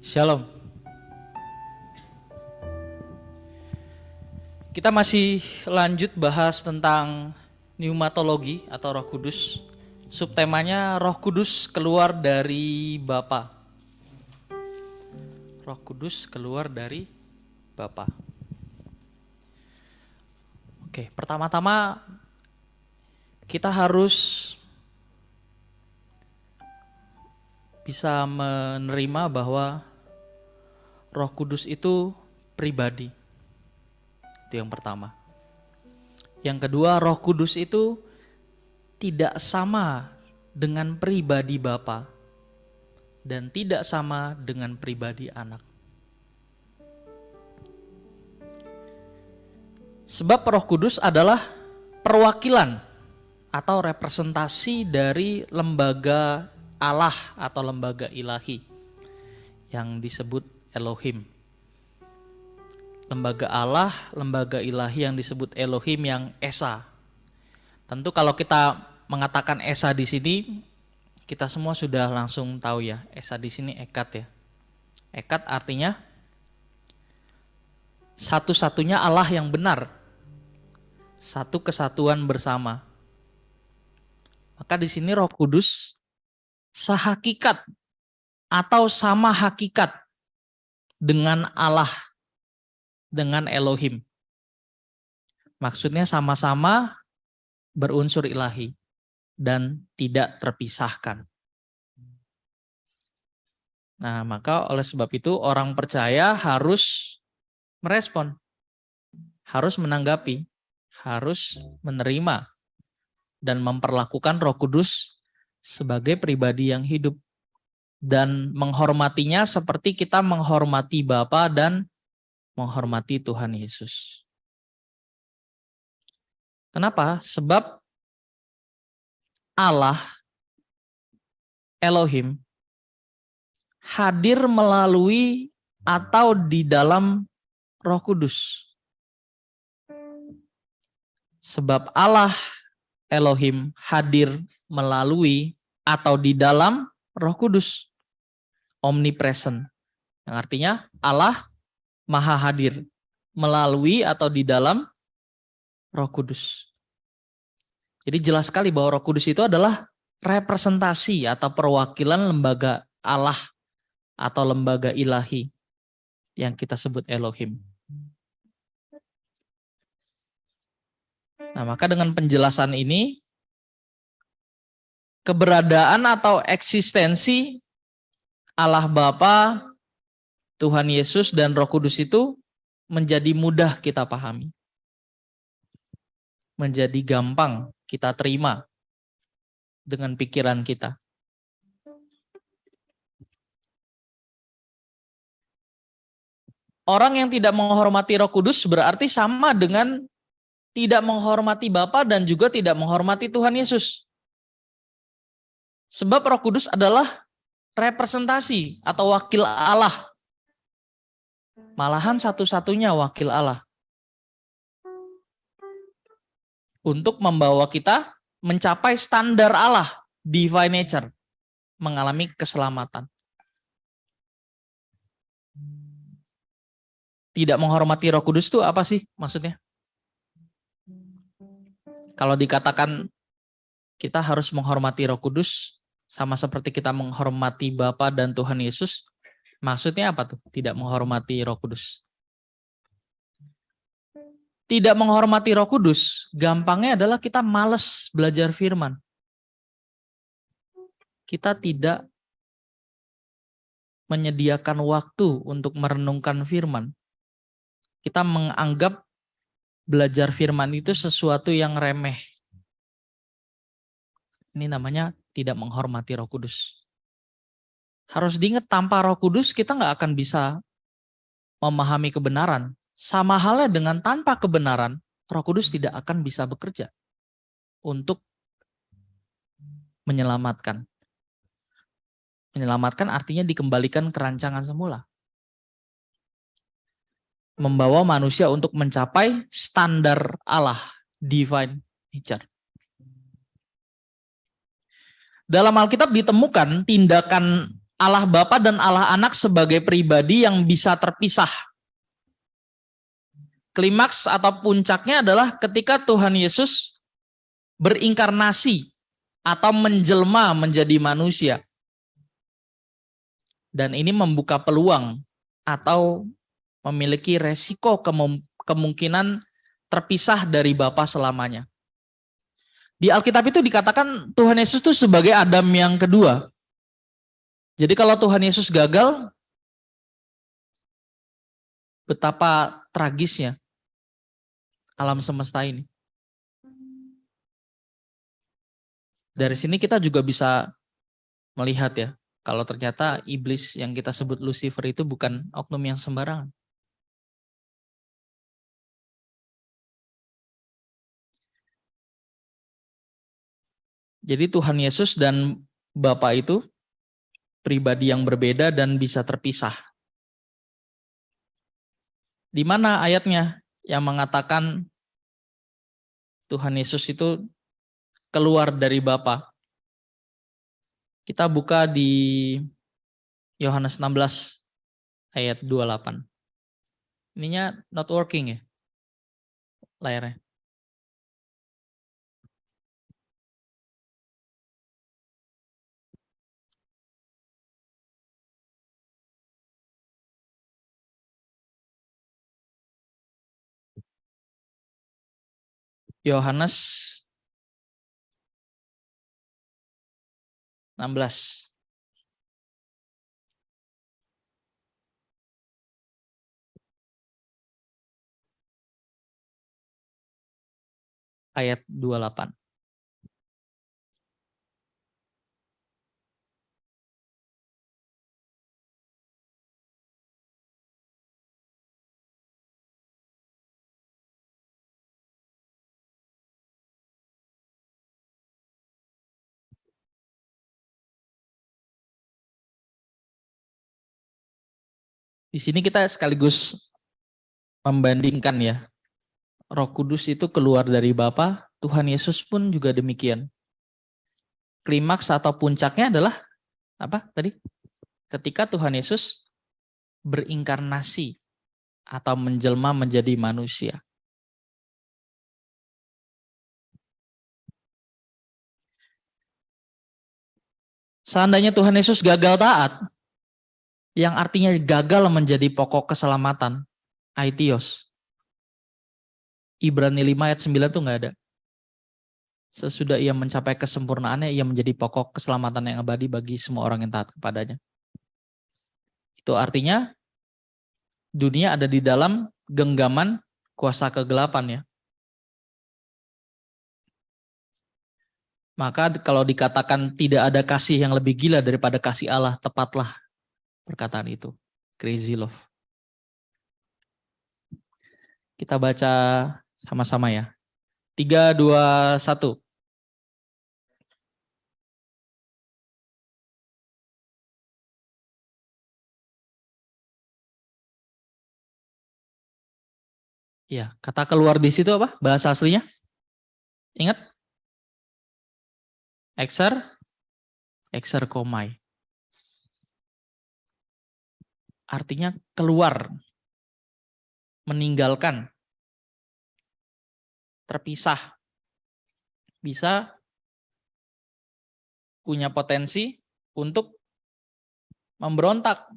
Shalom. Kita masih lanjut bahas tentang pneumatologi atau Roh Kudus. Subtemanya Roh Kudus keluar dari Bapa. Roh Kudus keluar dari Bapa. Oke, pertama-tama kita harus bisa menerima bahwa Roh Kudus itu pribadi. Itu yang pertama. Yang kedua, Roh Kudus itu tidak sama dengan pribadi Bapa dan tidak sama dengan pribadi Anak. Sebab Roh Kudus adalah perwakilan atau representasi dari lembaga Allah atau lembaga ilahi yang disebut Elohim. Lembaga Allah, lembaga ilahi yang disebut Elohim yang Esa. Tentu kalau kita mengatakan Esa di sini, kita semua sudah langsung tahu ya, Esa di sini Ekat ya. Ekat artinya satu-satunya Allah yang benar. Satu kesatuan bersama. Maka di sini Roh Kudus sehakikat atau sama hakikat dengan Allah, dengan Elohim. Maksudnya sama-sama berunsur ilahi dan tidak terpisahkan. Nah, maka oleh sebab itu orang percaya harus merespon, harus menanggapi, harus menerima dan memperlakukan Roh Kudus sebagai pribadi yang hidup dan menghormatinya seperti kita menghormati Bapa dan menghormati Tuhan Yesus. Kenapa? Sebab Allah, Elohim, hadir melalui atau di dalam Roh Kudus. Sebab Allah, Elohim, hadir melalui atau di dalam Roh Kudus. Omnipresent. Yang artinya Allah Maha hadir melalui atau di dalam Roh Kudus. Jadi jelas sekali bahwa Roh Kudus itu adalah representasi atau perwakilan lembaga Allah atau lembaga ilahi yang kita sebut Elohim. Nah, maka dengan penjelasan ini, keberadaan atau eksistensi Allah Bapa, Tuhan Yesus, dan Roh Kudus itu menjadi mudah kita pahami. Menjadi gampang kita terima dengan pikiran kita. Orang yang tidak menghormati Roh Kudus berarti sama dengan tidak menghormati Bapa dan juga tidak menghormati Tuhan Yesus. Sebab Roh Kudus adalah representasi atau wakil Allah. Malahan satu-satunya wakil Allah. Untuk membawa kita mencapai standar Allah, divine nature, mengalami keselamatan. Tidak menghormati Roh Kudus itu apa sih maksudnya? Kalau dikatakan kita harus menghormati Roh Kudus sama seperti kita menghormati Bapa dan Tuhan Yesus, maksudnya apa tuh? Tidak menghormati Roh Kudus. Tidak menghormati Roh Kudus, gampangnya adalah kita malas belajar firman. Kita tidak menyediakan waktu untuk merenungkan firman. Kita menganggap belajar firman itu sesuatu yang remeh. Ini namanya tidak menghormati Roh Kudus. Harus diingat, tanpa Roh Kudus kita nggak akan bisa memahami kebenaran. Sama halnya dengan tanpa kebenaran, Roh Kudus tidak akan bisa bekerja untuk menyelamatkan. Menyelamatkan artinya dikembalikan ke rancangan semula. Membawa manusia untuk mencapai standar Allah, divine nature. Dalam Alkitab ditemukan tindakan Allah Bapa dan Allah Anak sebagai pribadi yang bisa terpisah. Klimaks atau puncaknya adalah ketika Tuhan Yesus berinkarnasi atau menjelma menjadi manusia. Dan ini membuka peluang atau memiliki resiko kemungkinan terpisah dari Bapa selamanya. Di Alkitab itu dikatakan Tuhan Yesus itu sebagai Adam yang kedua. Jadi kalau Tuhan Yesus gagal, betapa tragisnya alam semesta ini. Dari sini kita juga bisa melihat ya, kalau ternyata iblis yang kita sebut Lucifer itu bukan oknum yang sembarangan. Jadi Tuhan Yesus dan Bapa itu pribadi yang berbeda dan bisa terpisah. Di mana ayatnya yang mengatakan Tuhan Yesus itu keluar dari Bapa? Kita buka di Yohanes 16 ayat 28. Ininya not working ya layarnya. Yohanes 16 ayat 28. Di sini kita sekaligus membandingkan ya. Roh Kudus itu keluar dari Bapa, Tuhan Yesus pun juga demikian. Klimaks atau puncaknya adalah apa tadi? Ketika Tuhan Yesus berinkarnasi atau menjelma menjadi manusia. Seandainya Tuhan Yesus gagal taat, yang artinya gagal menjadi pokok keselamatan, aitios. Ibrani 5 ayat 9 tuh nggak ada. Sesudah ia mencapai kesempurnaannya, ia menjadi pokok keselamatan yang abadi bagi semua orang yang taat kepadanya. Itu artinya dunia ada di dalam genggaman kuasa kegelapan ya. Maka kalau dikatakan tidak ada kasih yang lebih gila daripada kasih Allah, tepatlah perkataan itu. Crazy love. Kita baca sama-sama ya. 3, 2, 1. Ya, kata keluar di situ apa? Bahasa aslinya? Ingat? Exerkomai. Artinya keluar, meninggalkan, terpisah. Bisa punya potensi untuk memberontak.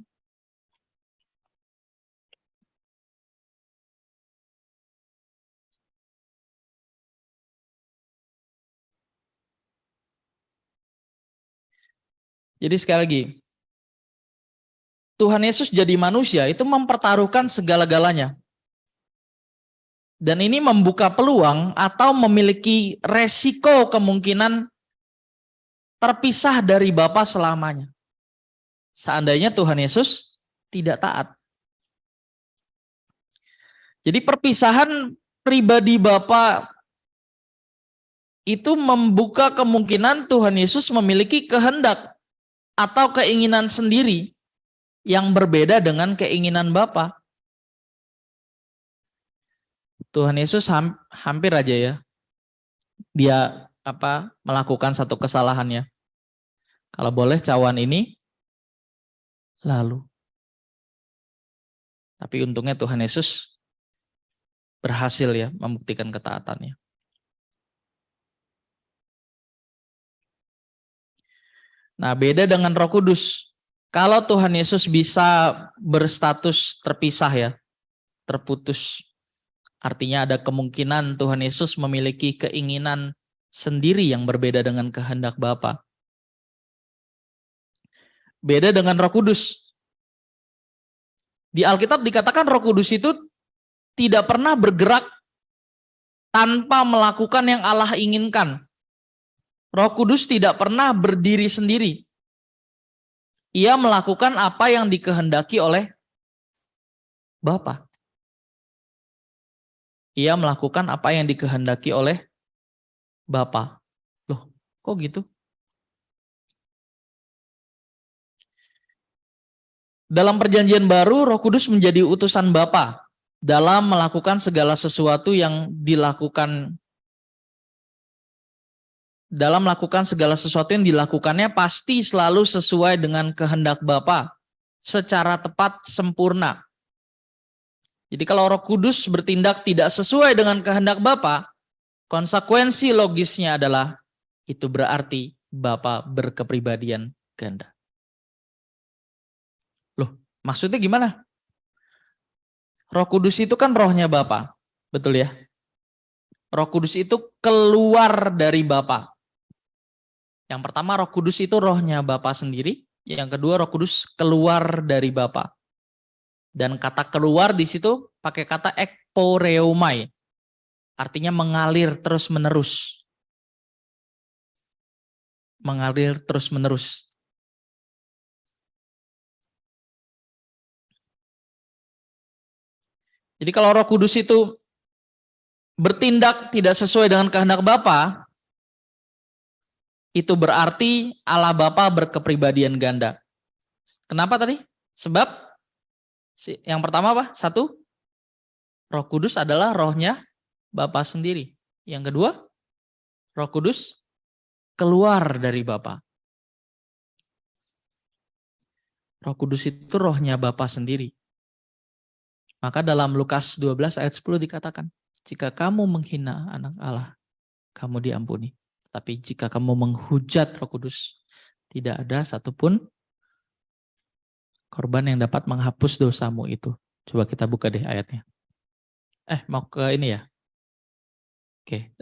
Jadi sekali lagi, Tuhan Yesus jadi manusia itu mempertaruhkan segala-galanya. Dan ini membuka peluang atau memiliki resiko kemungkinan terpisah dari Bapa selamanya. Seandainya Tuhan Yesus tidak taat. Jadi perpisahan pribadi Bapa itu membuka kemungkinan Tuhan Yesus memiliki kehendak atau keinginan sendiri yang berbeda dengan keinginan Bapa. Tuhan Yesus hampir aja ya dia melakukan satu kesalahannya. Kalau boleh cawan ini lalu. Tapi untungnya Tuhan Yesus berhasil ya membuktikan ketaatannya. Nah, beda dengan Roh Kudus. Kalau Tuhan Yesus bisa berstatus terpisah ya, terputus. Artinya ada kemungkinan Tuhan Yesus memiliki keinginan sendiri yang berbeda dengan kehendak Bapa. Beda dengan Roh Kudus. Di Alkitab dikatakan Roh Kudus itu tidak pernah bergerak tanpa melakukan yang Allah inginkan. Roh Kudus tidak pernah berdiri sendiri. Ia melakukan apa yang dikehendaki oleh Bapa. Ia melakukan apa yang dikehendaki oleh Bapa. Loh, kok gitu? Dalam perjanjian baru, Roh Kudus menjadi utusan Bapa dalam melakukan segala sesuatu yang dilakukan. Dalam melakukan segala sesuatu yang dilakukannya pasti selalu sesuai dengan kehendak Bapa secara tepat sempurna. Jadi kalau Roh Kudus bertindak tidak sesuai dengan kehendak Bapa, konsekuensi logisnya adalah itu berarti Bapa berkepribadian ganda. Loh, maksudnya gimana? Roh Kudus itu kan rohnya Bapa, betul ya? Roh Kudus itu keluar dari Bapa. Yang pertama, Roh Kudus itu rohnya Bapa sendiri. Yang kedua, Roh Kudus keluar dari Bapa. Dan kata keluar di situ pakai kata ekporeomai. Artinya mengalir terus-menerus. Mengalir terus-menerus. Jadi kalau Roh Kudus itu bertindak tidak sesuai dengan kehendak Bapa, itu berarti Allah Bapa berkepribadian ganda. Kenapa tadi? Sebab yang pertama apa? Satu, Roh Kudus adalah rohnya Bapa sendiri. Yang kedua, Roh Kudus keluar dari Bapa. Roh Kudus itu rohnya Bapa sendiri. Maka dalam Lukas 12 ayat 10 dikatakan, jika kamu menghina anak Allah, kamu diampuni. Tapi jika kamu menghujat Roh Kudus, tidak ada satupun korban yang dapat menghapus dosamu itu. Coba kita buka deh ayatnya. Mau ke ini ya? Oke.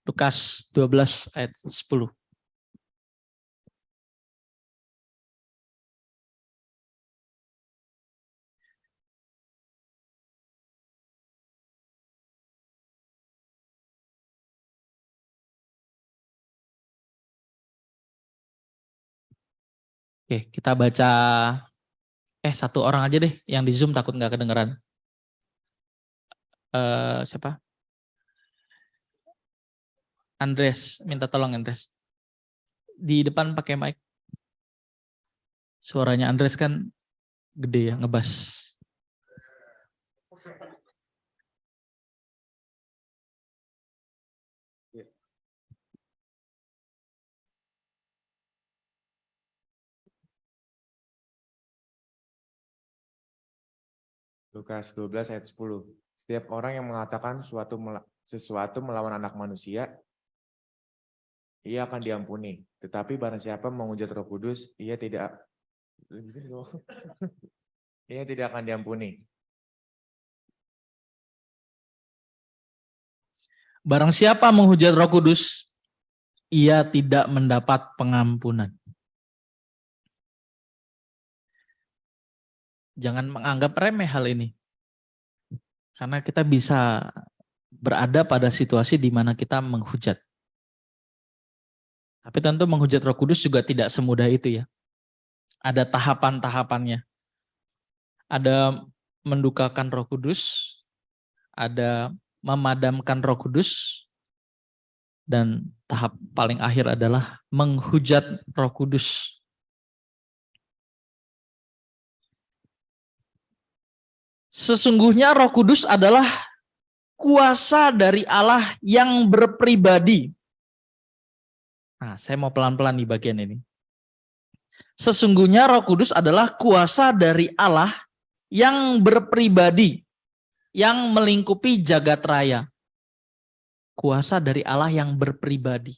Lukas 12 ayat 10. Oke, kita baca satu orang aja deh yang di Zoom takut nggak kedengeran. Siapa? Andres, minta tolong Andres. Di depan pakai mic. Suaranya Andres kan gede ya, ngebas. Lukas 12 ayat 10. Setiap orang yang mengatakan sesuatu melawan anak manusia, ia akan diampuni. Tetapi barang siapa menghujat Roh Kudus, ia tidak akan diampuni. Barang siapa menghujat Roh Kudus, ia tidak mendapat pengampunan. Jangan menganggap remeh hal ini. Karena kita bisa berada pada situasi di mana kita menghujat. Tapi tentu menghujat Roh Kudus juga tidak semudah itu ya. Ada tahapan-tahapannya. Ada mendukakan Roh Kudus, ada memadamkan Roh Kudus, dan tahap paling akhir adalah menghujat Roh Kudus. Sesungguhnya Roh Kudus adalah kuasa dari Allah yang berpribadi. Nah, saya mau pelan-pelan di bagian ini. Sesungguhnya Roh Kudus adalah kuasa dari Allah yang berpribadi, yang melingkupi jagat raya. Kuasa dari Allah yang berpribadi.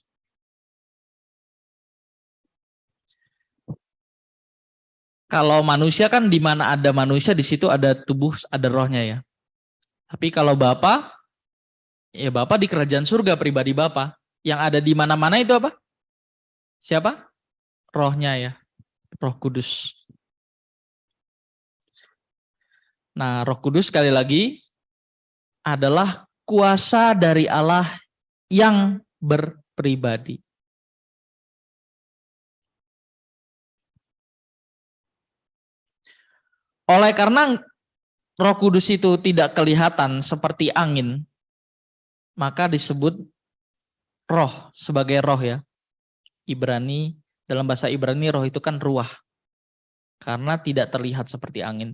Kalau manusia kan di mana ada manusia di situ ada tubuh, ada rohnya ya. Tapi kalau Bapa, ya Bapa di kerajaan surga pribadi Bapa. Yang ada di mana-mana itu apa? Siapa? Rohnya ya, Roh Kudus. Nah, Roh Kudus sekali lagi adalah kuasa dari Allah yang berpribadi. Oleh karena Roh Kudus itu tidak kelihatan seperti angin, maka disebut roh sebagai roh ya. Ibrani, dalam bahasa Ibrani roh itu kan ruah. Karena tidak terlihat seperti angin.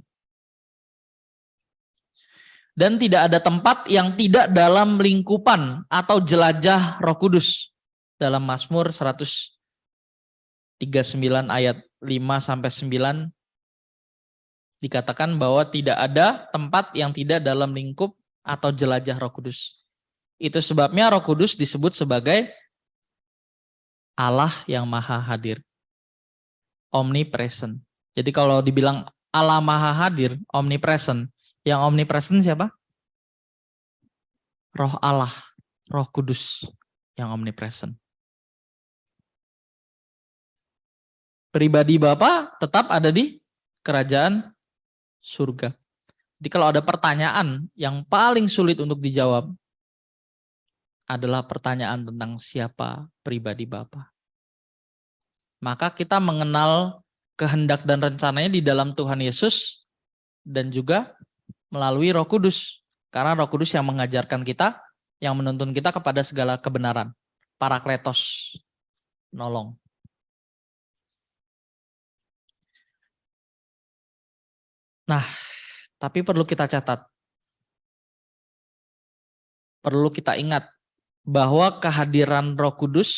Dan tidak ada tempat yang tidak dalam lingkupan atau jelajah Roh Kudus. Dalam Mazmur 139 ayat 5-9 dikatakan bahwa tidak ada tempat yang tidak dalam lingkup atau jelajah Roh Kudus. Itu sebabnya Roh Kudus disebut sebagai Allah yang maha hadir. Omnipresent. Jadi kalau dibilang Allah maha hadir, omnipresent. Yang omnipresent siapa? Roh Allah, Roh Kudus yang omnipresent. Pribadi Bapa tetap ada di kerajaan surga. Jadi kalau ada pertanyaan yang paling sulit untuk dijawab adalah pertanyaan tentang siapa pribadi Bapa. Maka kita mengenal kehendak dan rencananya di dalam Tuhan Yesus dan juga melalui Roh Kudus. Karena Roh Kudus yang mengajarkan kita, yang menuntun kita kepada segala kebenaran. Parakletos, nolong. Nah, tapi perlu kita catat. Perlu kita ingat bahwa kehadiran Roh Kudus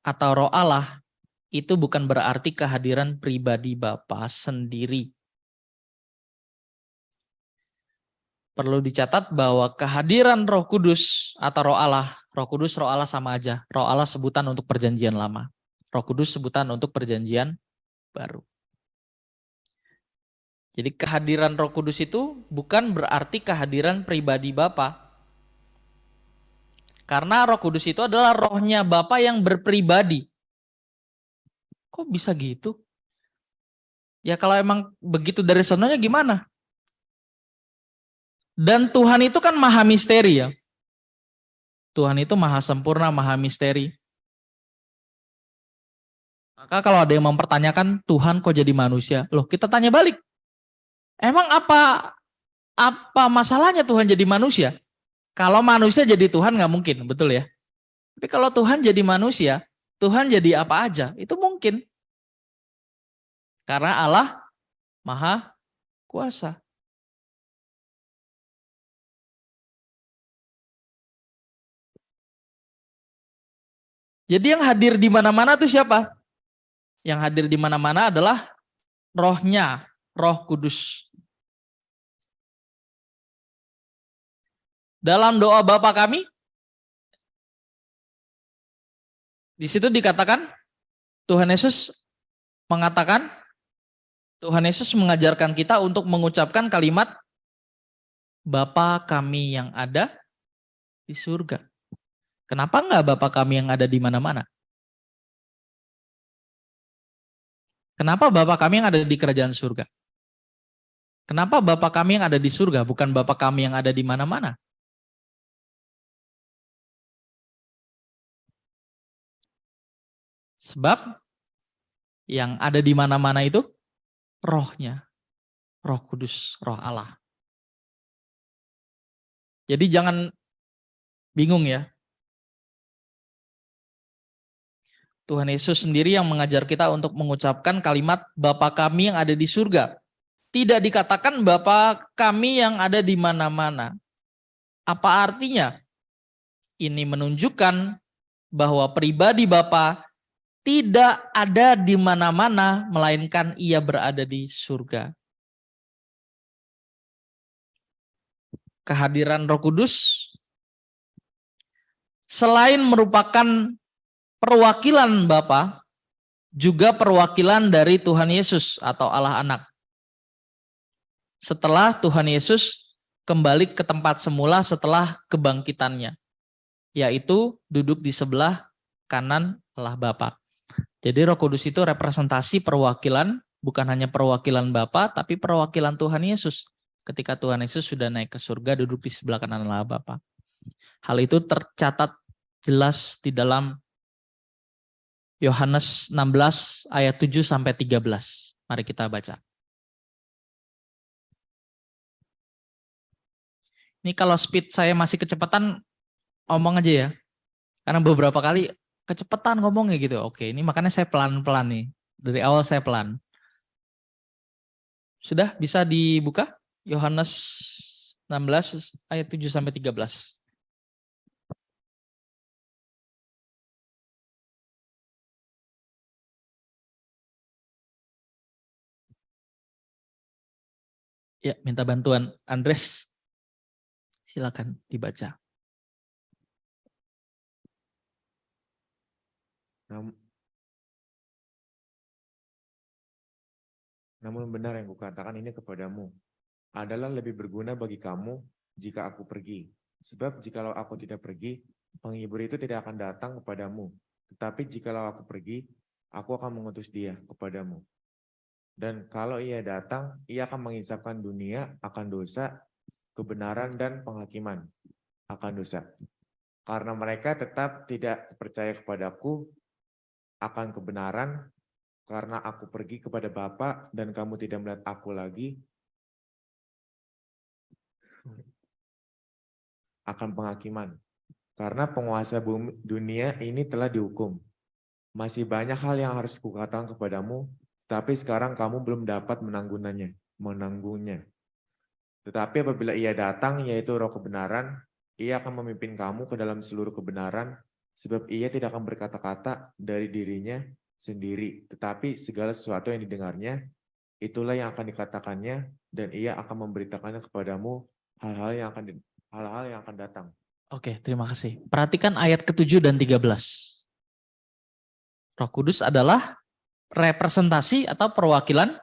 atau Roh Allah itu bukan berarti kehadiran pribadi Bapa sendiri. Perlu dicatat bahwa kehadiran Roh Kudus atau Roh Allah, Roh Kudus, Roh Allah sama aja. Roh Allah sebutan untuk perjanjian lama. Roh Kudus sebutan untuk perjanjian baru. Jadi kehadiran Roh Kudus itu bukan berarti kehadiran pribadi Bapa. Karena Roh Kudus itu adalah rohnya Bapa yang berpribadi. Kok bisa gitu? Ya kalau emang begitu dari sononya gimana? Dan Tuhan itu kan maha misteri ya. Tuhan itu maha sempurna, maha misteri. Maka kalau ada yang mempertanyakan Tuhan kok jadi manusia? Loh kita tanya balik. Emang apa masalahnya Tuhan jadi manusia? Kalau manusia jadi Tuhan nggak mungkin, betul ya? Tapi kalau Tuhan jadi manusia, Tuhan jadi apa aja, itu mungkin. Karena Allah maha kuasa. Jadi yang hadir di mana-mana itu siapa? Yang hadir di mana-mana adalah rohnya, Roh Kudus. Dalam doa Bapa kami, di situ dikatakan, Tuhan Yesus mengatakan, Tuhan Yesus mengajarkan kita untuk mengucapkan kalimat Bapa kami yang ada di surga. Kenapa enggak Bapa kami yang ada di mana-mana? Kenapa Bapa kami yang ada di kerajaan surga? Kenapa Bapa kami yang ada di surga, bukan Bapa kami yang ada di mana-mana? Sebab yang ada di mana-mana itu rohnya, Roh Kudus, Roh Allah. Jadi jangan bingung ya. Tuhan Yesus sendiri yang mengajar kita untuk mengucapkan kalimat Bapa kami yang ada di surga. Tidak dikatakan Bapa kami yang ada di mana-mana. Apa artinya? Ini menunjukkan bahwa pribadi Bapa tidak ada di mana-mana, melainkan ia berada di surga. Kehadiran Roh Kudus selain merupakan perwakilan Bapa, juga perwakilan dari Tuhan Yesus atau Allah Anak. Setelah Tuhan Yesus kembali ke tempat semula setelah kebangkitannya, yaitu duduk di sebelah kanan Allah Bapa. Jadi Roh Kudus itu representasi perwakilan, bukan hanya perwakilan Bapa, tapi perwakilan Tuhan Yesus. Ketika Tuhan Yesus sudah naik ke surga, duduk di sebelah kanan Allah Bapa. Hal itu tercatat jelas di dalam Yohanes 16 ayat 7 sampai 13. Mari kita baca. Ini kalau speed saya masih kecepatan, omong aja ya. Karena beberapa kali kecepatan ngomongnya gitu. Oke, ini makanya saya pelan-pelan nih. Dari awal saya pelan. Sudah bisa dibuka? Yohanes 16 ayat 7 sampai 13. Ya, minta bantuan Andres. Silakan dibaca. Namun benar yang kukatakan ini kepadamu, adalah lebih berguna bagi kamu jika aku pergi. Sebab jikalau aku tidak pergi, penghibur itu tidak akan datang kepadamu. Tetapi jikalau aku pergi, aku akan mengutus dia kepadamu. Dan kalau ia datang, ia akan mengisapkan dunia akan dosa, kebenaran, dan penghakiman akan dosa. Karena mereka tetap tidak percaya kepadaku akan kebenaran, karena aku pergi kepada Bapa dan kamu tidak melihat aku lagi, akan penghakiman. Karena penguasa bumi, dunia ini telah dihukum. Masih banyak hal yang harus kukatakan kepadamu, tapi sekarang kamu belum dapat menanggungnya. Tetapi apabila ia datang, yaitu Roh kebenaran, ia akan memimpin kamu ke dalam seluruh kebenaran, sebab ia tidak akan berkata-kata dari dirinya sendiri, tetapi segala sesuatu yang didengarnya, itulah yang akan dikatakannya, dan ia akan memberitakannya kepadamu hal-hal yang akan datang. Oke, terima kasih. Perhatikan ayat ke-7 dan 13. Roh Kudus adalah representasi atau perwakilan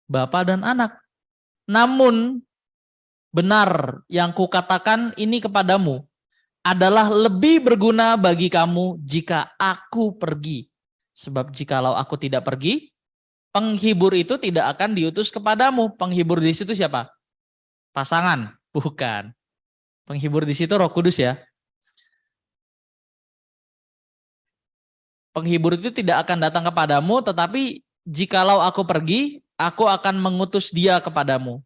Bapa dan Anak. Namun benar yang kukatakan ini kepadamu adalah lebih berguna bagi kamu jika aku pergi. Sebab jikalau aku tidak pergi, penghibur itu tidak akan diutus kepadamu. Penghibur di situ siapa? Pasangan? Bukan. Penghibur di situ Roh Kudus ya. Penghibur itu tidak akan datang kepadamu, tetapi jikalau aku pergi, aku akan mengutus dia kepadamu.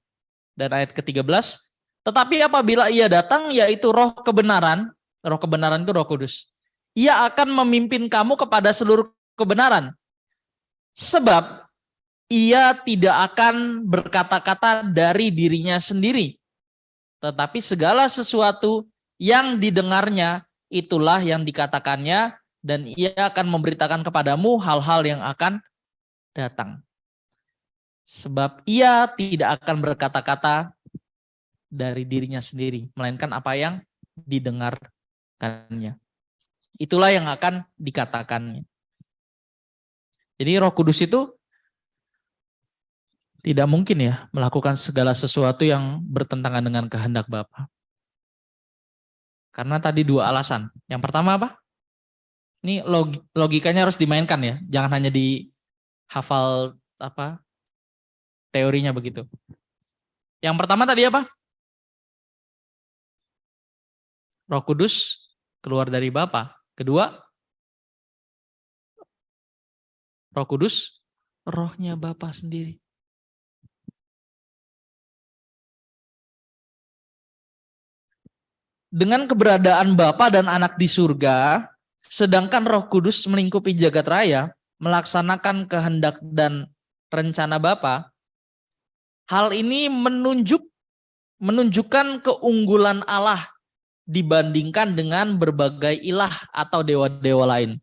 Dan ayat ke-13, tetapi apabila ia datang, yaitu Roh kebenaran itu Roh Kudus, ia akan memimpin kamu kepada seluruh kebenaran. Sebab ia tidak akan berkata-kata dari dirinya sendiri, tetapi segala sesuatu yang didengarnya, itulah yang dikatakannya, dan ia akan memberitakan kepadamu hal-hal yang akan datang. Sebab ia tidak akan berkata-kata dari dirinya sendiri, melainkan apa yang didengarkannya. Itulah yang akan dikatakannya. Jadi Roh Kudus itu tidak mungkin ya melakukan segala sesuatu yang bertentangan dengan kehendak Bapa. Karena tadi dua alasan. Yang pertama apa? Ini logikanya harus dimainkan ya. Jangan hanya dihafal apa teorinya begitu. Yang pertama tadi apa? Roh Kudus keluar dari Bapa. Kedua, Roh Kudus rohnya Bapa sendiri. Dengan keberadaan Bapa dan Anak di surga, sedangkan Roh Kudus melingkupi jagat raya, melaksanakan kehendak dan rencana Bapa, hal ini menunjukkan keunggulan Allah dibandingkan dengan berbagai ilah atau dewa-dewa lain.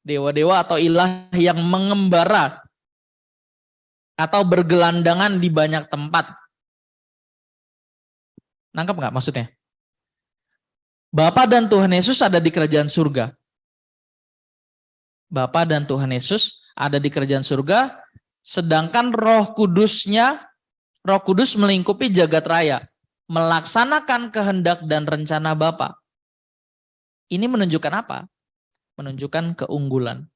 Dewa-dewa atau ilah yang mengembara atau bergelandangan di banyak tempat. Nangkep nggak maksudnya? Bapa dan Tuhan Yesus ada di kerajaan surga. Bapa dan Tuhan Yesus ada di kerajaan surga, sedangkan Roh Kudus melingkupi jagat raya, melaksanakan kehendak dan rencana Bapa. Ini menunjukkan apa? Menunjukkan keunggulan.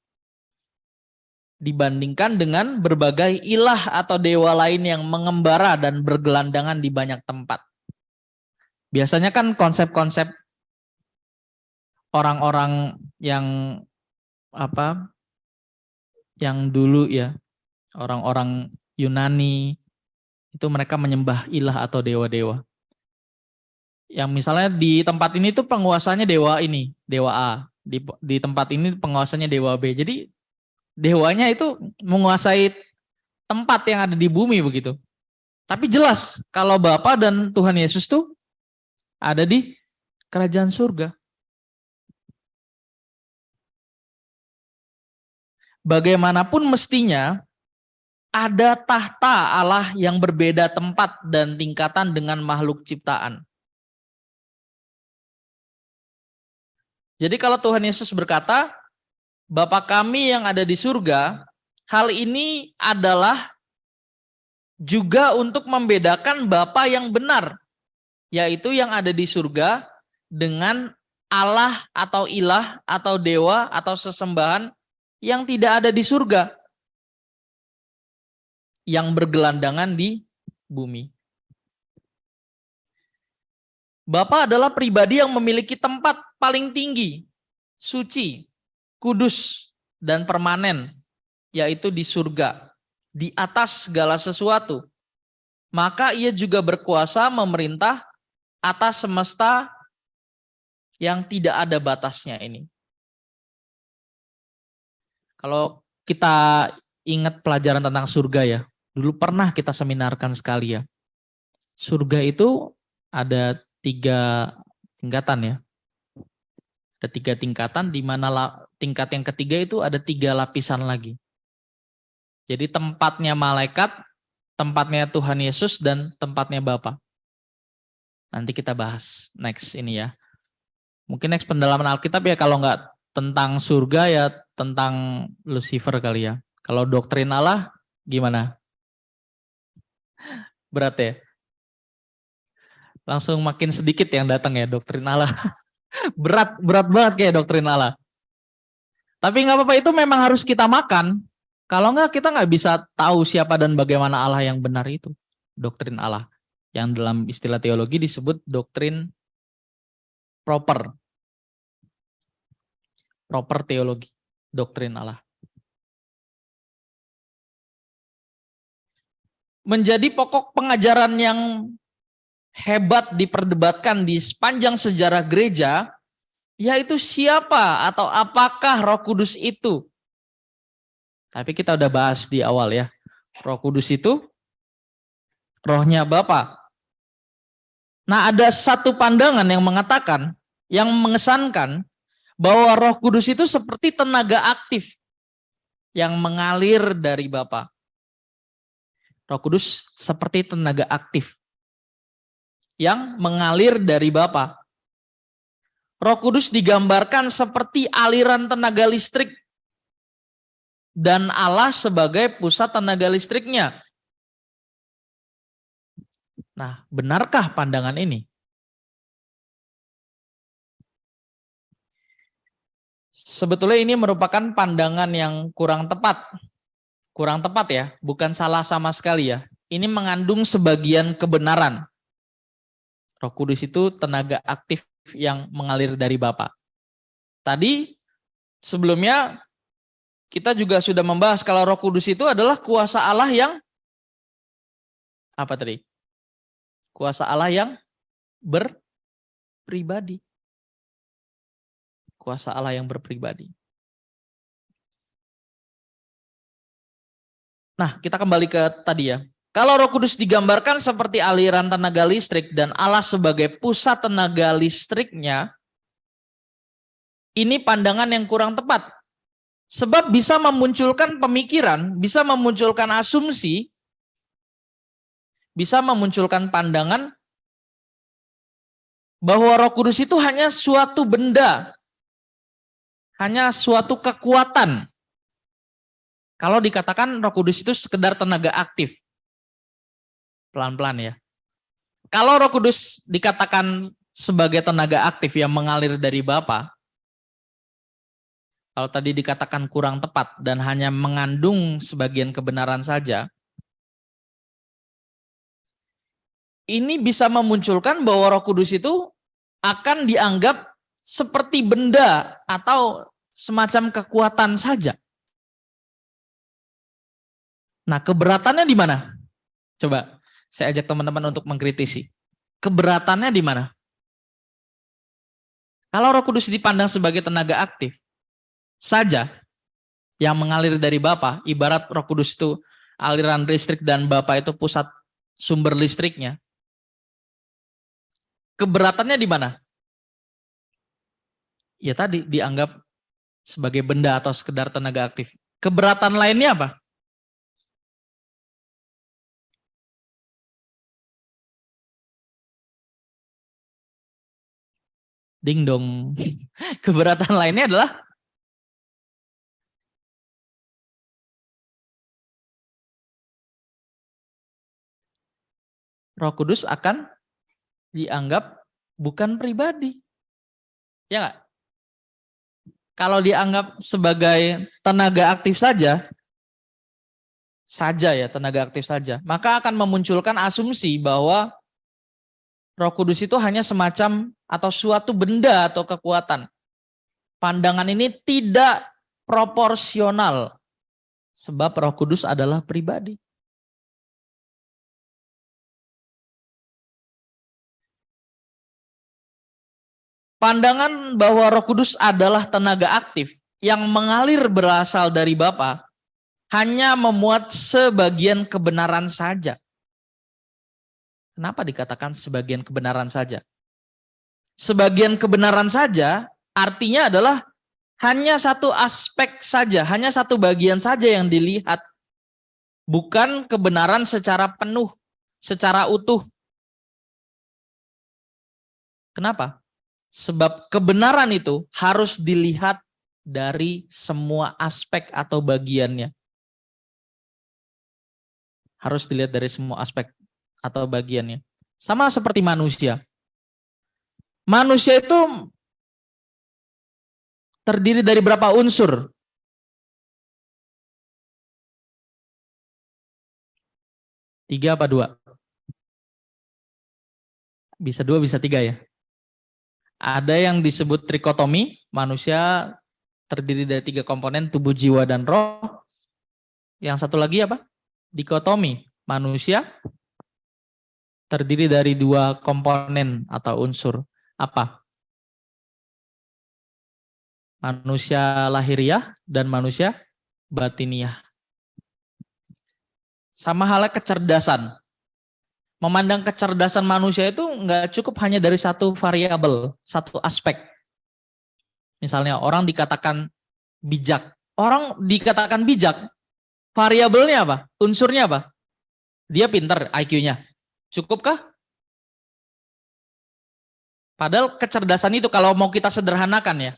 Dibandingkan dengan berbagai ilah atau dewa lain yang mengembara dan bergelandangan di banyak tempat. Biasanya kan konsep-konsep orang-orang yang yang dulu ya, orang-orang Yunani itu mereka menyembah ilah atau dewa-dewa. Yang misalnya di tempat ini tuh penguasanya dewa ini, dewa A. Di tempat ini penguasanya dewa B. Jadi dewanya itu menguasai tempat yang ada di bumi begitu. Tapi jelas kalau Bapa dan Tuhan Yesus tuh ada di kerajaan surga. Bagaimanapun mestinya ada tahta Allah yang berbeda tempat dan tingkatan dengan makhluk ciptaan. Jadi kalau Tuhan Yesus berkata, Bapa kami yang ada di surga, hal ini adalah juga untuk membedakan Bapa yang benar, yaitu yang ada di surga dengan Allah atau ilah atau dewa atau sesembahan yang tidak ada di surga, yang bergelandangan di bumi. Bapa adalah pribadi yang memiliki tempat paling tinggi, suci, kudus, dan permanen, yaitu di surga, di atas segala sesuatu. Maka ia juga berkuasa memerintah atas semesta yang tidak ada batasnya ini. Kalau kita ingat pelajaran tentang surga ya, dulu pernah kita seminarkan sekali ya. Surga itu ada 3 tingkatan ya. Ada 3 tingkatan, di mana tingkat yang ketiga itu ada 3 lapisan lagi. Jadi tempatnya malaikat, tempatnya Tuhan Yesus, dan tempatnya Bapa. Nanti kita bahas next ini ya. Mungkin next pendalaman Alkitab ya, kalau nggak tentang surga ya tentang Lucifer kali ya. Kalau doktrin Allah gimana? Berat ya? Langsung makin sedikit yang datang ya doktrin Allah. berat banget kayak doktrin Allah. Tapi nggak apa-apa, itu memang harus kita makan. Kalau nggak kita nggak bisa tahu siapa dan bagaimana Allah yang benar itu. Doktrin Allah. Yang dalam istilah teologi disebut doktrin proper. Proper teologi. Doktrin Allah. Menjadi pokok pengajaran yang hebat diperdebatkan di sepanjang sejarah gereja, yaitu siapa atau apakah Roh Kudus itu. Tapi kita udah bahas di awal ya. Roh Kudus itu rohnya Bapa. Nah, ada satu pandangan yang mengatakan, yang mengesankan bahwa Roh Kudus itu seperti tenaga aktif yang mengalir dari Bapa. Roh Kudus seperti tenaga aktif yang mengalir dari Bapa. Roh Kudus digambarkan seperti aliran tenaga listrik dan Allah sebagai pusat tenaga listriknya. Nah, benarkah pandangan ini? Sebetulnya ini merupakan pandangan yang kurang tepat. Kurang tepat ya, bukan salah sama sekali ya. Ini mengandung sebagian kebenaran. Roh Kudus itu tenaga aktif yang mengalir dari Bapa. Tadi sebelumnya kita juga sudah membahas kalau Roh Kudus itu adalah kuasa Allah yang apa tadi? Kuasa Allah yang berpribadi. Kuasa Allah yang berpribadi. Nah, kita kembali ke tadi ya. Kalau Roh Kudus digambarkan seperti aliran tenaga listrik dan Allah sebagai pusat tenaga listriknya, ini pandangan yang kurang tepat. Sebab bisa memunculkan pemikiran, bisa memunculkan asumsi, bisa memunculkan pandangan bahwa Roh Kudus itu hanya suatu benda, hanya suatu kekuatan. Kalau dikatakan Roh Kudus itu sekedar tenaga aktif. Pelan-pelan ya. Kalau Roh Kudus dikatakan sebagai tenaga aktif yang mengalir dari Bapa, kalau tadi dikatakan kurang tepat dan hanya mengandung sebagian kebenaran saja, ini bisa memunculkan bahwa Roh Kudus itu akan dianggap seperti benda atau semacam kekuatan saja. Nah, keberatannya di mana? Coba saya ajak teman-teman untuk mengkritisi. Keberatannya di mana? Kalau Roh Kudus dipandang sebagai tenaga aktif saja yang mengalir dari Bapa, ibarat Roh Kudus itu aliran listrik dan Bapa itu pusat sumber listriknya. Keberatannya di mana? Ya tadi dianggap sebagai benda atau sekedar tenaga aktif. Keberatan lainnya apa? Ding dong. Keberatan lainnya adalah Roh Kudus akan dianggap bukan pribadi. Ya nggak? Kalau dianggap sebagai tenaga aktif saja ya tenaga aktif saja, maka akan memunculkan asumsi bahwa Roh Kudus itu hanya semacam atau suatu benda atau kekuatan. Pandangan ini tidak proporsional sebab Roh Kudus adalah pribadi. Pandangan bahwa Roh Kudus adalah tenaga aktif yang mengalir berasal dari Bapa hanya memuat sebagian kebenaran saja. Kenapa dikatakan sebagian kebenaran saja? Sebagian kebenaran saja artinya adalah hanya satu aspek saja, hanya satu bagian saja yang dilihat. Bukan kebenaran secara penuh, secara utuh. Kenapa? Sebab kebenaran itu harus dilihat dari semua aspek atau bagiannya. Harus dilihat dari semua aspek atau bagiannya. Sama seperti manusia. Manusia itu terdiri dari berapa unsur? Tiga apa dua? Bisa dua, bisa tiga ya. Ada yang disebut trikotomi, manusia terdiri dari tiga komponen, tubuh, jiwa, dan roh. Yang satu lagi apa? Dikotomi, manusia terdiri dari dua komponen atau unsur. Apa? Manusia lahiriah dan manusia batiniah. Sama halnya kecerdasan. Memandang kecerdasan manusia itu nggak cukup hanya dari satu variabel, satu aspek. Misalnya orang dikatakan bijak. Orang dikatakan bijak, variabelnya apa? Unsurnya apa? Dia pintar IQ-nya. Cukupkah? Padahal kecerdasan itu kalau mau kita sederhanakan ya.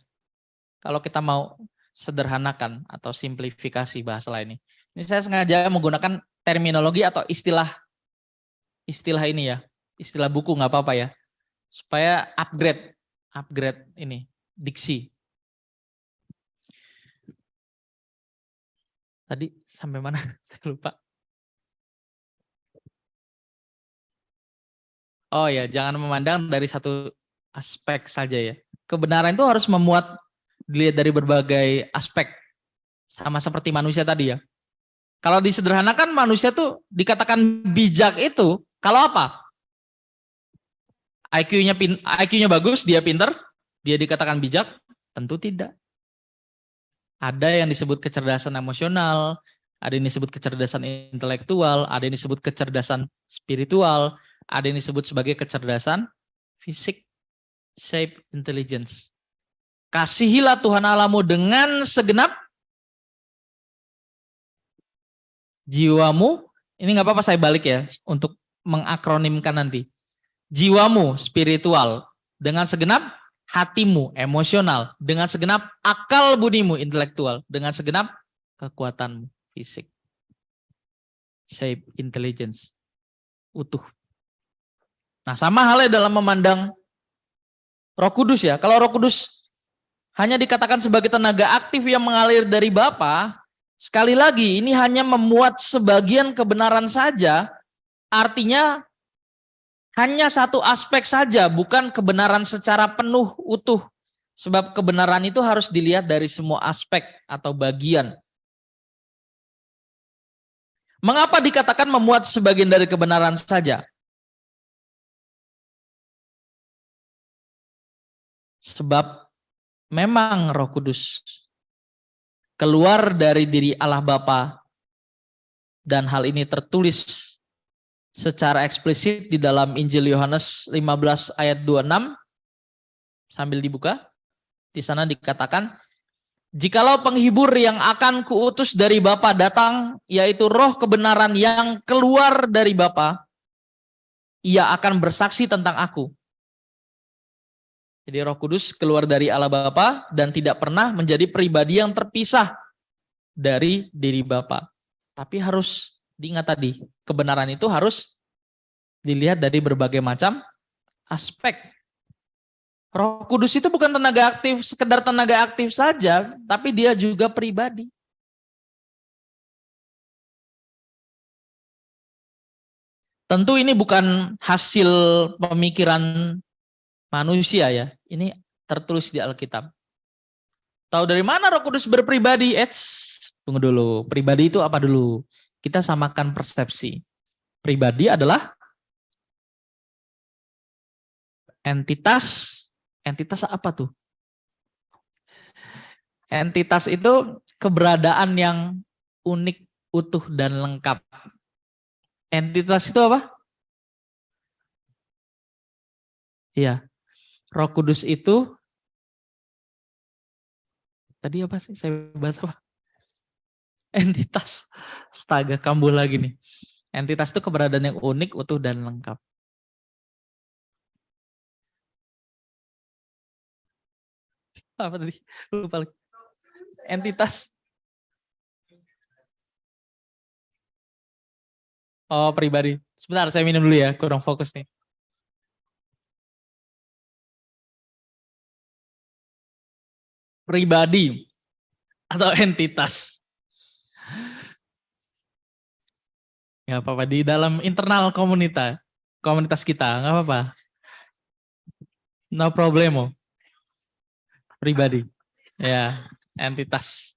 Kalau kita mau sederhanakan atau simplifikasi bahasa lain ini. Ini saya sengaja menggunakan terminologi atau istilah ini ya. Istilah buku nggak apa-apa ya. Supaya upgrade ini diksi. Tadi sampai mana? Saya lupa. Oh ya, jangan memandang dari satu aspek saja ya. Kebenaran itu harus dilihat dari berbagai aspek. Sama seperti manusia tadi ya. Kalau disederhanakan manusia tuh dikatakan bijak itu kalau apa? IQ-nya bagus, dia pintar, dia dikatakan bijak? Tentu tidak. Ada yang disebut kecerdasan emosional, ada yang disebut kecerdasan intelektual, ada yang disebut kecerdasan spiritual, ada yang disebut sebagai kecerdasan fisik, shape intelligence. Kasihilah Tuhan Allahmu dengan segenap Jiwamu, ini nggak apa-apa saya balik ya untuk mengakronimkan nanti. Jiwamu spiritual dengan segenap hatimu emosional, dengan segenap akal budimu intelektual, dengan segenap kekuatanmu fisik. Shape intelligence utuh. Nah, sama halnya dalam memandang Roh Kudus ya. Kalau Roh Kudus hanya dikatakan sebagai tenaga aktif yang mengalir dari Bapa, sekali lagi ini hanya memuat sebagian kebenaran saja, artinya hanya satu aspek saja, bukan kebenaran secara penuh utuh. Sebab kebenaran itu harus dilihat dari semua aspek atau bagian. Mengapa dikatakan memuat sebagian dari kebenaran saja? Sebab memang Roh Kudus keluar dari diri Allah Bapa, dan hal ini tertulis secara eksplisit di dalam Injil Yohanes 15 ayat 26, sambil dibuka. Di sana dikatakan, jikalau penghibur yang akan kuutus dari Bapa datang, yaitu Roh kebenaran yang keluar dari Bapa, ia akan bersaksi tentang aku. Jadi Roh Kudus keluar dari Allah Bapa dan tidak pernah menjadi pribadi yang terpisah dari diri Bapa. Tapi harus diingat tadi, kebenaran itu harus dilihat dari berbagai macam aspek. Roh Kudus itu bukan tenaga aktif, sekedar tenaga aktif saja, tapi dia juga pribadi. Tentu ini bukan hasil pemikiran manusia ya. Ini tertulis di Alkitab. Tahu dari mana Roh Kudus berpribadi? Tunggu dulu. Pribadi itu apa dulu? Kita samakan persepsi. Pribadi adalah entitas. Entitas apa tuh? Entitas itu keberadaan yang unik, utuh, dan lengkap. Entitas itu apa? Iya. Roh Kudus itu tadi apa sih? Saya bahas apa? Entitas. Astaga, kambuh lagi nih. Entitas itu keberadaan yang unik, utuh, dan lengkap. Apa tadi? Lupa lagi. Entitas. Oh, pribadi. Sebentar, saya minum dulu ya. Kurang fokus nih. Pribadi atau entitas. Ya apa-apa. Di dalam internal komunitas kita. Nggak apa-apa. No problemo. Pribadi. Ya, entitas.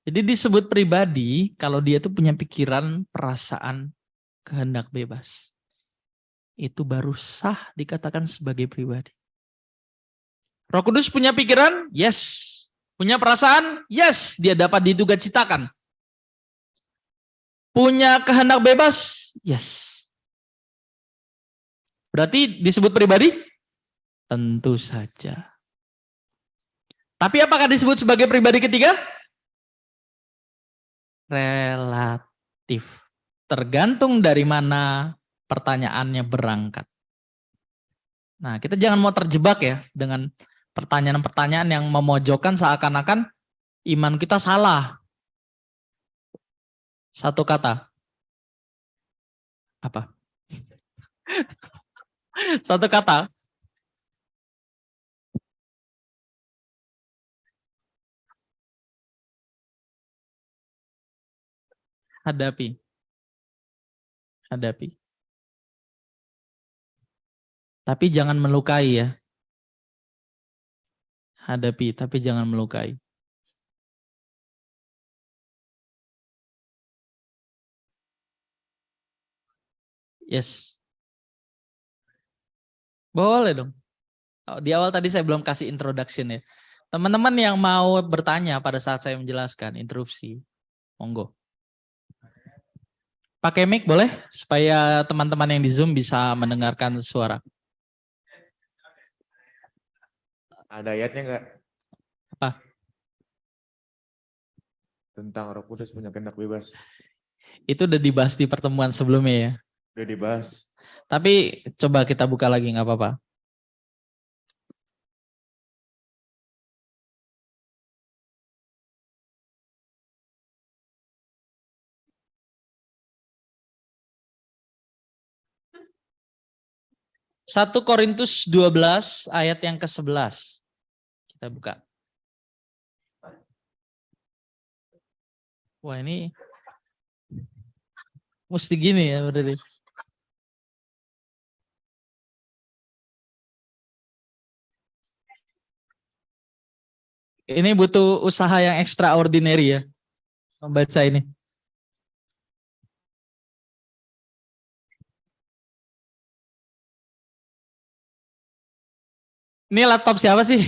Jadi disebut pribadi kalau dia tuh punya pikiran, perasaan, kehendak bebas. Itu baru sah dikatakan sebagai pribadi. Roh Kudus punya pikiran? Yes. Punya perasaan? Yes. Dia dapat diduga citakan. Punya kehendak bebas? Yes. Berarti disebut pribadi? Tentu saja. Tapi apakah disebut sebagai pribadi ketiga? Relatif. Tergantung dari mana pertanyaannya berangkat. Nah, kita jangan mau terjebak ya dengan pertanyaan-pertanyaan yang memojokkan seakan-akan iman kita salah. Satu kata. Apa? Satu kata. Hadapi. Hadapi. Tapi jangan melukai ya. Hadapi, tapi jangan melukai. Yes. Boleh dong. Di awal tadi saya belum kasih introduction ya. Teman-teman yang mau bertanya pada saat saya menjelaskan, interupsi. Monggo. Pakai mic boleh? Supaya teman-teman yang di Zoom bisa mendengarkan suara. Ada ayatnya nggak? Apa? Tentang Roh Kudus punya kehendak bebas. Itu udah dibahas di pertemuan sebelumnya ya. Udah dibahas. Tapi coba kita buka lagi, nggak apa-apa. Satu Korintus 12 ayat yang ke-11. Kita buka. Wah, ini mesti gini ya berarti. Ini butuh usaha yang extraordinary ya, membaca ini. Ini laptop siapa sih?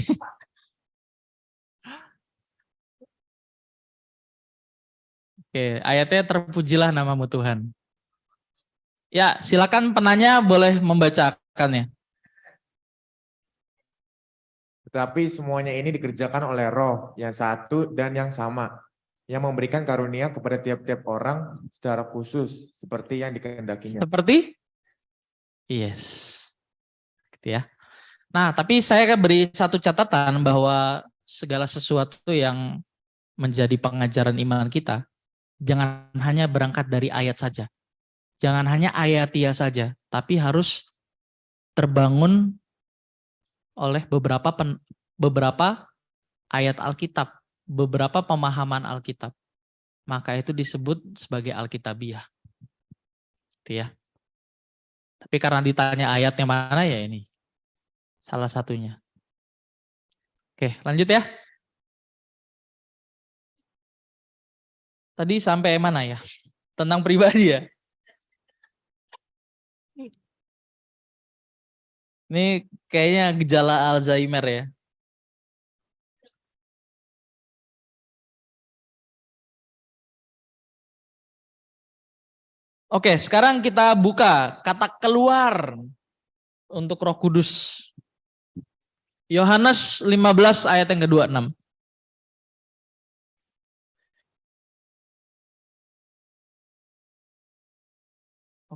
Oke, ayatnya terpujilah namamu Tuhan. Ya, silakan penanya boleh membacakannya. Tetapi semuanya ini dikerjakan oleh Roh yang satu dan yang sama, yang memberikan karunia kepada tiap-tiap orang secara khusus seperti yang dikehendakinya. Seperti? Yes. Gitu ya. Nah, tapi saya akan beri satu catatan bahwa segala sesuatu yang menjadi pengajaran iman kita, jangan hanya berangkat dari ayat saja. Jangan hanya ayatiah saja, tapi harus terbangun oleh beberapa ayat Alkitab, beberapa pemahaman Alkitab. Maka itu disebut sebagai Alkitabiah. Gitu ya. Tapi karena ditanya ayatnya mana ya ini. Salah satunya. Oke, lanjut ya. Tadi sampai mana ya? Tentang pribadi ya. Ini kayaknya gejala Alzheimer ya. Oke, sekarang kita buka kata keluar untuk Roh Kudus. Yohanes 15 ayat yang ke-26.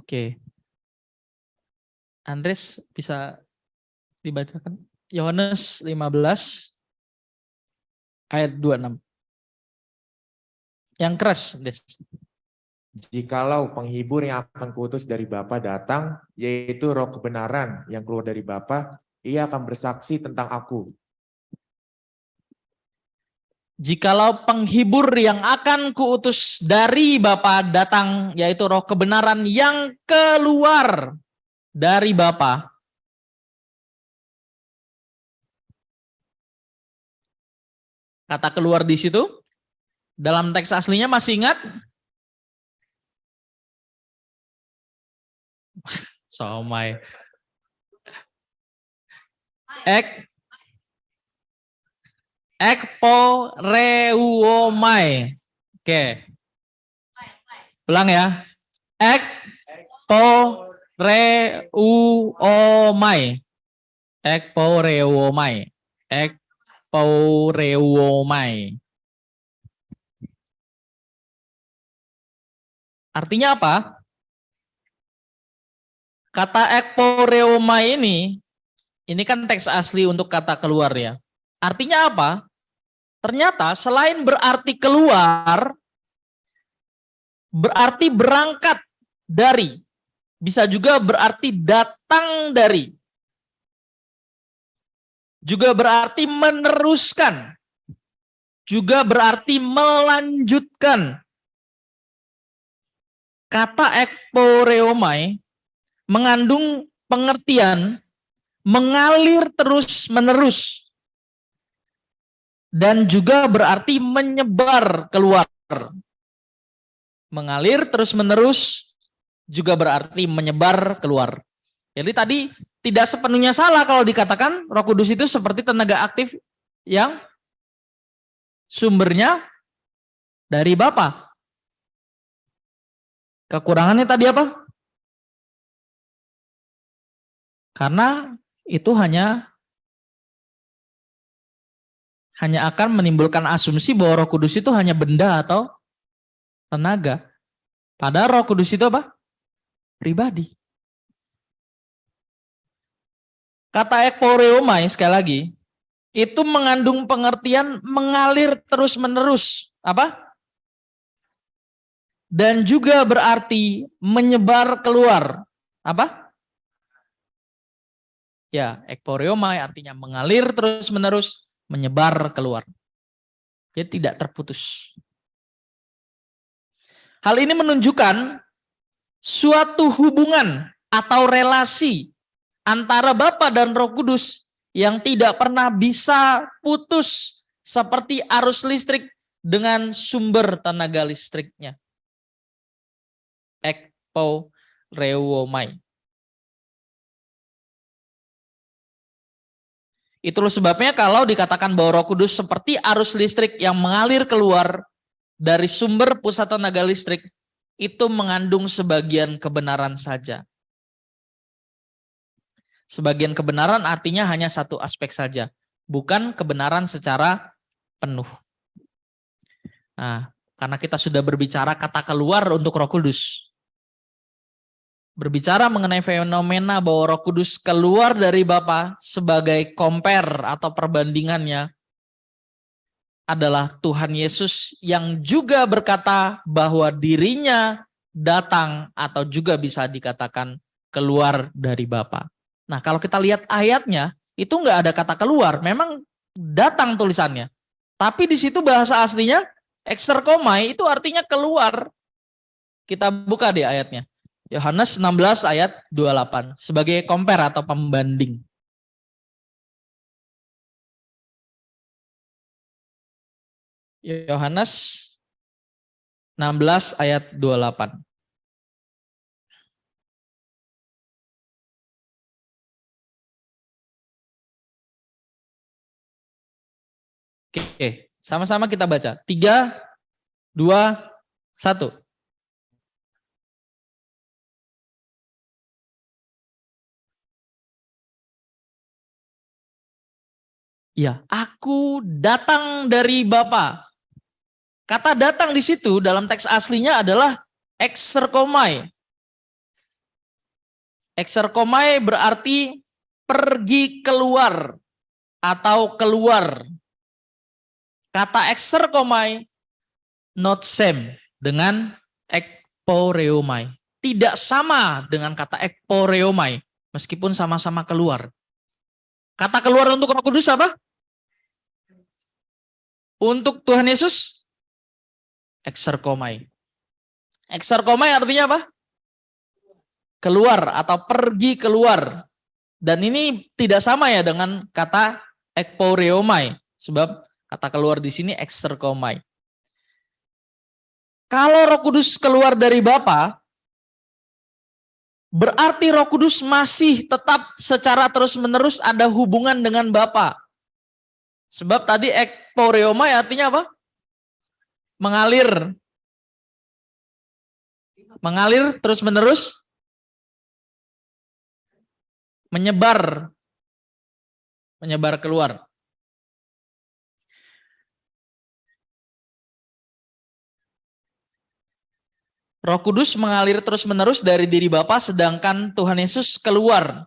Oke. Andres bisa dibacakan? Yohanes 15 ayat 26. Yang keras, Des. Jikalau penghibur yang akan kuutus dari Bapa datang, yaitu Roh kebenaran yang keluar dari Bapa, ia akan bersaksi tentang aku. Jikalau penghibur yang akan kuutus dari Bapa datang, yaitu Roh kebenaran yang keluar dari Bapa. Kata keluar di situ, dalam teks aslinya masih ingat? Somai. Ekporeuomai. Oke. Ulang ya. Ekporeuomai. Ekporeuomai. Ekporeuomai. Artinya apa? Kata ekporeuomai ini kan teks asli untuk kata keluar ya. Artinya apa? Ternyata selain berarti keluar, berarti berangkat dari. Bisa juga berarti datang dari. Juga berarti meneruskan. Juga berarti melanjutkan. Kata ekporeuomai mengandung pengertian mengalir terus-menerus. Dan juga berarti menyebar keluar. Mengalir terus-menerus juga berarti menyebar keluar. Jadi tadi tidak sepenuhnya salah kalau dikatakan Roh Kudus itu seperti tenaga aktif yang sumbernya dari Bapa. Kekurangannya tadi apa? Karena itu hanya akan menimbulkan asumsi bahwa Roh Kudus itu hanya benda atau tenaga. Padahal Roh Kudus itu apa? Pribadi. Kata ekporeomai sekali lagi, itu mengandung pengertian mengalir terus-menerus. Apa? Dan juga berarti menyebar keluar. Apa? Ya, ekporeomai artinya mengalir terus-menerus, menyebar keluar. Dia tidak terputus. Hal ini menunjukkan suatu hubungan atau relasi antara Bapa dan Roh Kudus yang tidak pernah bisa putus seperti arus listrik dengan sumber tenaga listriknya. Ekporeuomai. Itulah sebabnya kalau dikatakan bahwa Roh Kudus seperti arus listrik yang mengalir keluar dari sumber pusat tenaga listrik, itu mengandung sebagian kebenaran saja. Sebagian kebenaran artinya hanya satu aspek saja, bukan kebenaran secara penuh. Nah, karena kita sudah berbicara kata keluar untuk Roh Kudus, berbicara mengenai fenomena bahwa Roh Kudus keluar dari Bapa sebagai compare atau perbandingannya adalah Tuhan Yesus yang juga berkata bahwa dirinya datang atau juga bisa dikatakan keluar dari Bapa. Nah, kalau kita lihat ayatnya, itu nggak ada kata keluar, memang datang tulisannya. Tapi di situ bahasa aslinya exerkomai itu artinya keluar. Kita buka di ayatnya. Yohanes 16 ayat 28 sebagai compare atau pembanding. Yohanes 16 ayat 28. Oke, sama-sama kita baca. 3, 2, 1. Ya, aku datang dari Bapa. Kata datang di situ dalam teks aslinya adalah exerkomai. Exerkomai berarti pergi keluar atau keluar. Kata exerkomai not same dengan ekporeomai. Tidak sama dengan kata ekporeomai meskipun sama-sama keluar. Kata keluar untuk Roh Kudus apa? Untuk Tuhan Yesus exerkomai. Exerkomai artinya apa? Keluar atau pergi keluar. Dan ini tidak sama ya dengan kata ekporeomai, sebab kata keluar di sini exerkomai. Kalau Roh Kudus keluar dari Bapa, berarti Roh Kudus masih tetap secara terus-menerus ada hubungan dengan Bapa. Sebab tadi ekporeomai artinya apa? Mengalir. Mengalir terus-menerus, menyebar keluar. Roh Kudus mengalir terus-menerus dari diri Bapa, sedangkan Tuhan Yesus keluar.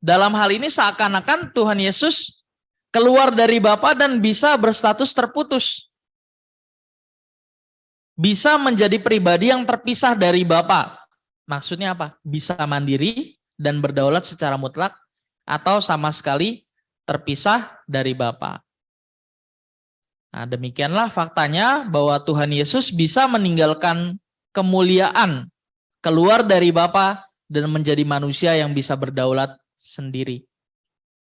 Dalam hal ini seakan-akan Tuhan Yesus keluar dari Bapa dan bisa berstatus terputus. Bisa menjadi pribadi yang terpisah dari Bapa. Maksudnya apa? Bisa mandiri dan berdaulat secara mutlak atau sama sekali terpisah dari Bapa. Nah, demikianlah faktanya bahwa Tuhan Yesus bisa meninggalkan kemuliaan, keluar dari Bapa dan menjadi manusia yang bisa berdaulat sendiri.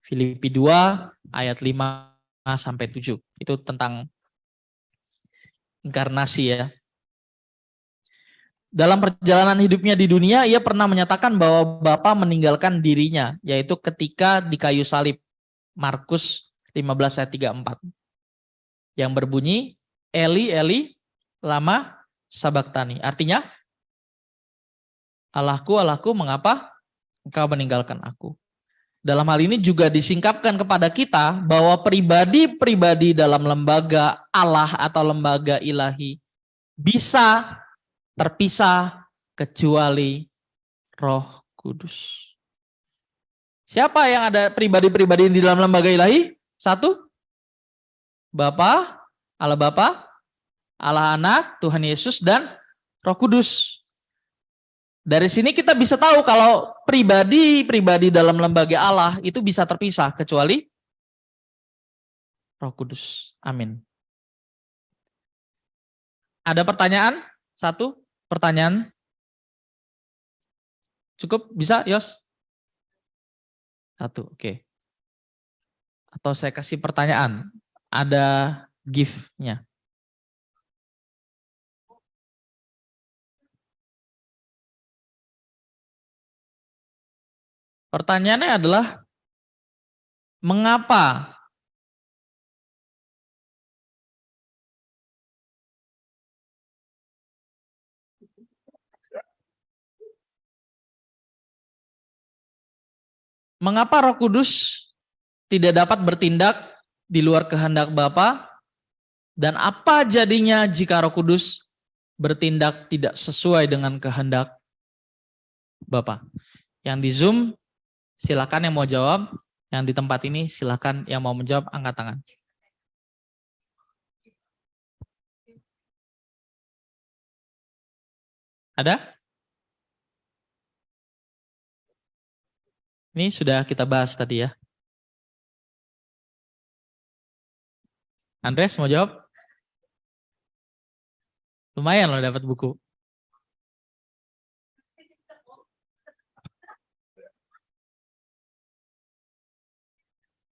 Filipi 2 ayat 5 sampai 7. Itu tentang inkarnasi ya. Dalam perjalanan hidupnya di dunia, ia pernah menyatakan bahwa Bapa meninggalkan dirinya, yaitu ketika di kayu salib. Markus 15 ayat 34. Yang berbunyi, Eli, Eli, lama sabaktani. Artinya, Allahku, Allahku, mengapa engkau meninggalkan aku? Dalam hal ini juga disingkapkan kepada kita bahwa pribadi-pribadi dalam lembaga Allah atau lembaga ilahi bisa terpisah kecuali Roh Kudus. Siapa yang ada pribadi-pribadi di dalam lembaga ilahi? Satu, Bapa, Allah Anak, Tuhan Yesus, dan Roh Kudus. Dari sini kita bisa tahu kalau pribadi-pribadi dalam lembaga Allah itu bisa terpisah kecuali Roh Kudus. Amin. Ada pertanyaan? Satu pertanyaan. Cukup? Bisa, Yos? Satu, oke. Atau saya kasih pertanyaan. Ada gift-nya. Pertanyaannya adalah, mengapa Roh Kudus tidak dapat bertindak di luar kehendak Bapa? Dan apa jadinya jika Roh Kudus bertindak tidak sesuai dengan kehendak Bapa? Yang di Zoom, silakan yang mau jawab. Yang di tempat ini, silakan yang mau menjawab, angkat tangan. Ada? Ini sudah kita bahas tadi ya. Andres mau jawab? Lumayan loh dapat buku.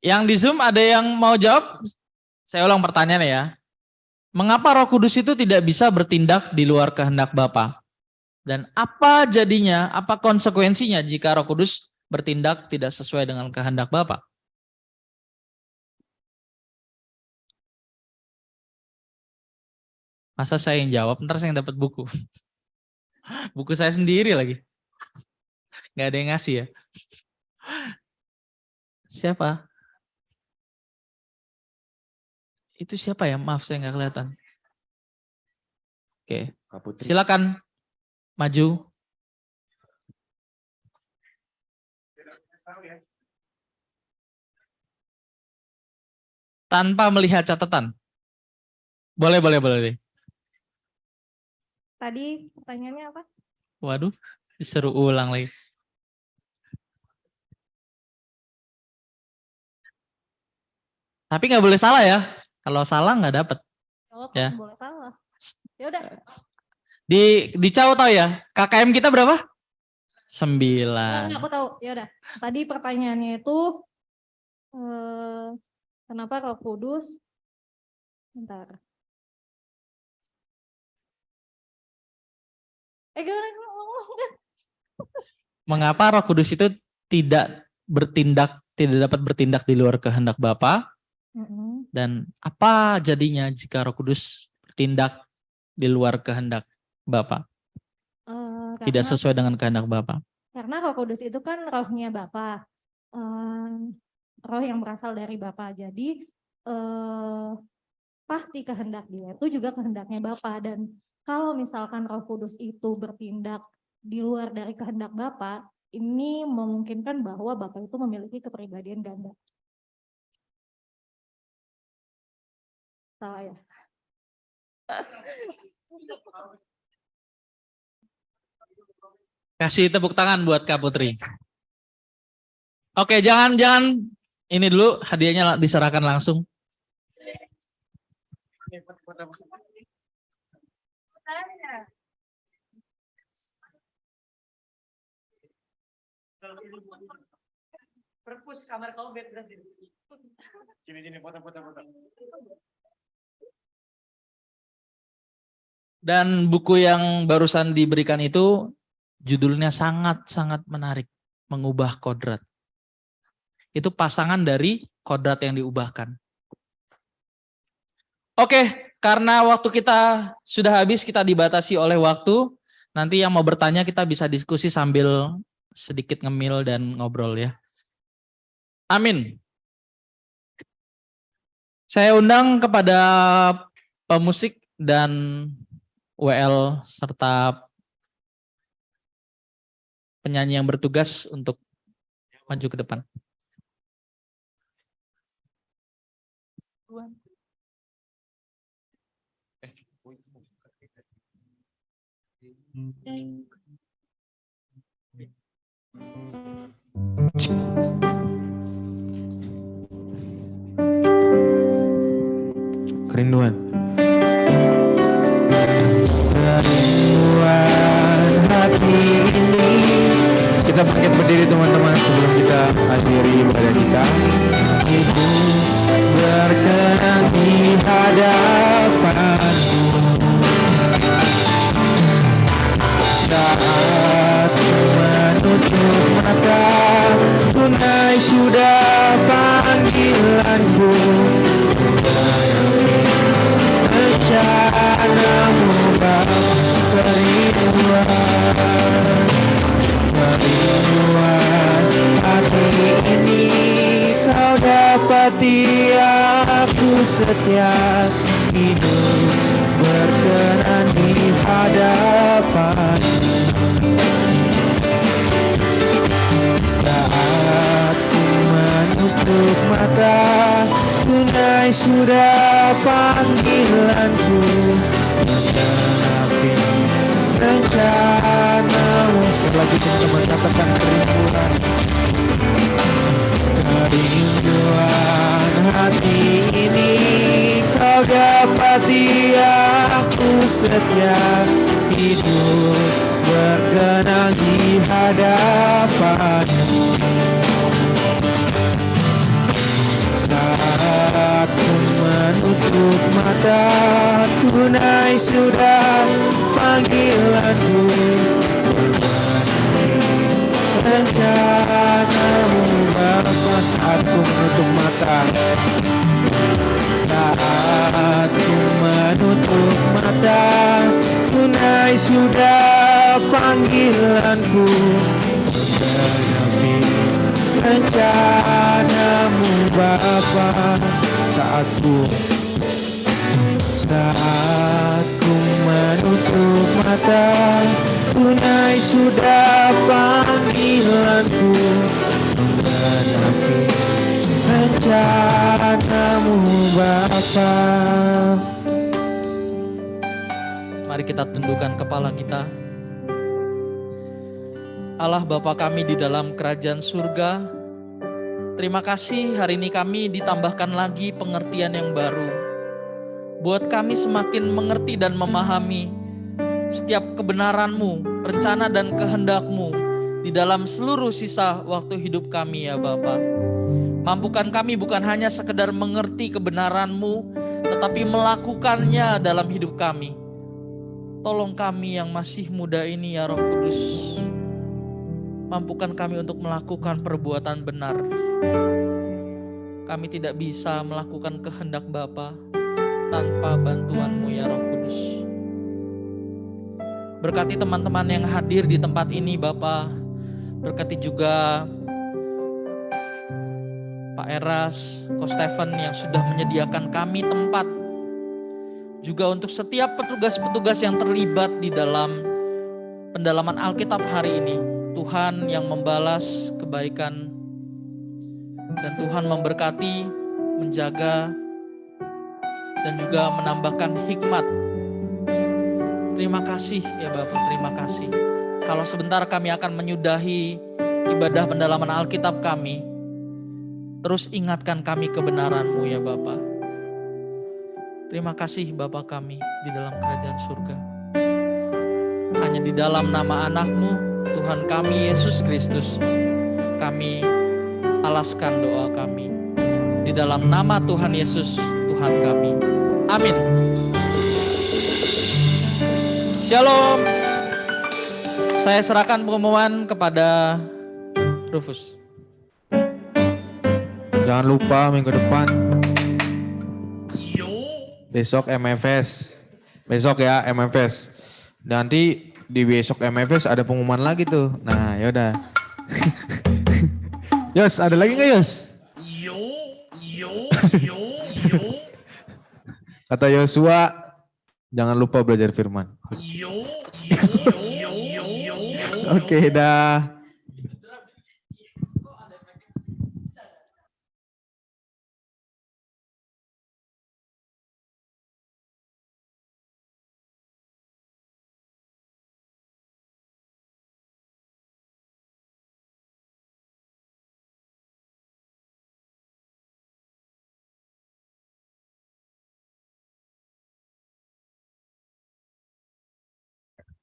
Yang di Zoom ada yang mau jawab? Saya ulang pertanyaannya ya. Mengapa Roh Kudus itu tidak bisa bertindak di luar kehendak Bapa? Dan apa jadinya, apa konsekuensinya jika Roh Kudus bertindak tidak sesuai dengan kehendak Bapa? Masa saya yang jawab, ntar saya yang dapat buku. Buku saya sendiri lagi. Nggak ada yang ngasih ya. Siapa? Itu siapa ya? Maaf saya nggak kelihatan. Oke, silakan maju. Tanpa melihat catatan. Boleh deh. Tadi pertanyaannya apa? Waduh, disuruh ulang lagi. Tapi nggak boleh salah ya. Kalau salah nggak dapat. Oh, Ya. boleh salah. Ya udah. Di Cao tahu ya? KKM kita berapa? 9. Aku tahu. Ya udah. Tadi pertanyaannya itu kenapa Roh Kudus? Bentar. Mengapa Roh Kudus itu tidak dapat bertindak di luar kehendak Bapa? Dan apa jadinya jika Roh Kudus bertindak di luar kehendak Bapa? Tidak sesuai dengan kehendak Bapa. Karena Roh Kudus itu kan rohnya Bapa. Roh yang berasal dari Bapa. Jadi pasti kehendak dia itu juga kehendaknya Bapa. Dan kalau misalkan Roh Kudus itu bertindak di luar dari kehendak Bapa, ini memungkinkan bahwa Bapa itu memiliki kepribadian ganda. Salah ya? Kasih tepuk tangan buat Kak Putri. Oke, jangan ini dulu hadiahnya diserahkan langsung. Perpus kamar kau bed berarti. Sini foto. Dan buku yang barusan diberikan itu judulnya sangat menarik, mengubah kodrat. Itu pasangan dari kodrat yang diubahkan. Oke, karena waktu kita sudah habis, kita dibatasi oleh waktu. Nanti yang mau bertanya kita bisa diskusi sambil sedikit ngemil dan ngobrol ya. Amin. Saya undang kepada pemusik dan WL serta penyanyi yang bertugas untuk maju ke depan. Kerinduan. Kerinduan hati ini. Kita bangkit berdiri teman-teman sebelum kita akhiri ibadah kita. Ibu berkenan di hadapan-Mu. Saat menutup mata, tunai sudah panggilanku. Rencana-Mu Bapa, kerinduan hati ini Kau dapati aku setia, hidup berkenan di hadapan. Saat ku menutup mata, tunai sudah panggilanku. Menggenapi rencana-Mu. Lagi teman-teman katakan kerinduan. Kerinduan hati ini Kau dapati aku setia, hidup berkenan di hadapan-Mu. Saat ku menutup mata, tunai sudah panggilanku. Rencana-Mu Bapa. Saat ku menutup mata, saat ku menutup mata, tunai sudah panggilanku. Menggenapi rencana-Mu Bapa. Saat ku menutup mata, tunai sudah panggilanku. Menggenapi rencana-Mu Bapa. Mari kita tundukkan kepala kita. Allah Bapa kami di dalam kerajaan surga, terima kasih hari ini kami ditambahkan lagi pengertian yang baru. Buat kami semakin mengerti dan memahami setiap kebenaran-Mu, rencana dan kehendak-Mu di dalam seluruh sisa waktu hidup kami ya Bapa. Mampukan kami bukan hanya sekedar mengerti kebenaran-Mu, tetapi melakukannya dalam hidup kami. Tolong kami yang masih muda ini ya Roh Kudus. Mampukan kami untuk melakukan perbuatan benar. Kami tidak bisa melakukan kehendak Bapa tanpa bantuan-Mu ya Roh Kudus. Berkati teman-teman yang hadir di tempat ini Bapa. Berkati juga Pak Eras, Ko Stephen yang sudah menyediakan kami tempat. Juga untuk setiap petugas-petugas yang terlibat di dalam pendalaman Alkitab hari ini. Tuhan yang membalas kebaikan dan Tuhan memberkati, menjaga, dan juga menambahkan hikmat. Terima kasih ya Bapak, terima kasih. Kalau sebentar kami akan menyudahi ibadah pendalaman Alkitab kami, terus ingatkan kami kebenaran-Mu ya Bapak. Terima kasih Bapa kami di dalam kerajaan surga. Hanya di dalam nama anak-Mu, Tuhan kami Yesus Kristus, kami alaskan doa kami. Di dalam nama Tuhan Yesus, Tuhan kami. Amin. Shalom. Saya serahkan pengumuman kepada Rufus. Jangan lupa minggu depan besok MFS. Besok ya MFS. Nanti di besok MFS ada pengumuman lagi tuh. Nah, yaudah. Yos, ada lagi nggak Yos? Kata Yosua, Jangan lupa belajar firman. Oke, dah.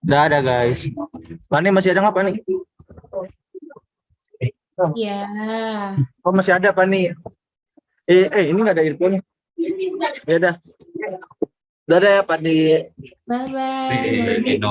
Udah ada guys. Pani masih ada nggak Pani? Ya. Oh masih ada Pani. Ini nggak ada infonya. Ya udah. Udah ada ya Pani. Bye bye.